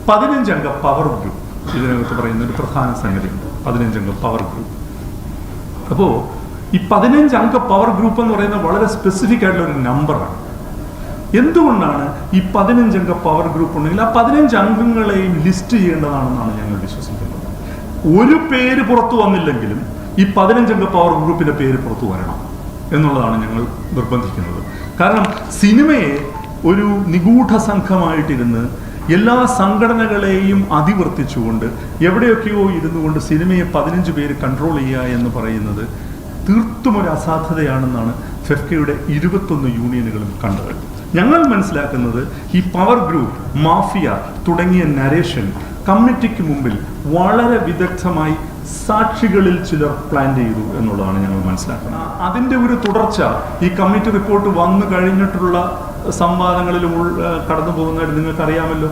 15 അംഗ power group ഇതിനകത്ത് പറയുന്ന ഒരു പ്രധാന സംഗതിയുണ്ട്. 15 അംഗ പവർ ഗ്രൂപ്പ്. അപ്പോൾ ഈ 15 അംഗ പവർ ഗ്രൂപ്പ് എന്ന് പറയുന്നത് വളരെ സ്പെസിഫിക് ആയിട്ടുള്ള ഒരു നമ്പറാണ്. എന്തുകൊണ്ടാണ് ഈ 15 അംഗ പവർ ഗ്രൂപ്പ് ഉണ്ടെങ്കിൽ ആ 15 അംഗങ്ങളെയും ലിസ്റ്റ് ചെയ്യേണ്ടതാണെന്നാണ് ഞങ്ങൾ വിശ്വസിക്കുന്നത്. ഒരു പേര് പുറത്തു വന്നില്ലെങ്കിലും ഈ 15 അംഗ പവർ ഗ്രൂപ്പിന്റെ പേര് പുറത്തു വരണം എന്നുള്ളതാണ് ഞങ്ങൾ നിർബന്ധിക്കുന്നത്. കാരണം സിനിമയെ ഒരു നിഗൂഢ സംഘമായിട്ടിരുന്ന് എല്ലാ സംഘടനകളെയും അതിവർത്തിച്ചുകൊണ്ട് എവിടെയൊക്കെയോ ഇരുന്നു കൊണ്ട് സിനിമയെ 15 പേര് കൺട്രോൾ ചെയ്യുക എന്ന് പറയുന്നത് തീർത്തും ഒരു അസാധ്യതയാണെന്നാണ് ഫെഫ്കയുടെ 21 യൂണിയനുകളും കണ്ടത്. ഞങ്ങൾ മനസ്സിലാക്കുന്നത് ഈ പവർ ഗ്രൂപ്പ്, മാഫിയ തുടങ്ങിയ നരേഷൻ കമ്മിറ്റിക്ക് മുമ്പിൽ വളരെ വിദഗ്ധമായി സാക്ഷികളിൽ ചിലർ പ്ലാൻ ചെയ്തു എന്നുള്ളതാണ് ഞങ്ങൾ മനസ്സിലാക്കുന്നത്. അതിൻ്റെ ഒരു തുടർച്ച ഈ കമ്മിറ്റി റിപ്പോർട്ട് വന്നു കഴിഞ്ഞിട്ടുള്ള സംവാദങ്ങളിൽ കടന്നു പോകുന്നതായിട്ട് നിങ്ങൾക്കറിയാമല്ലോ.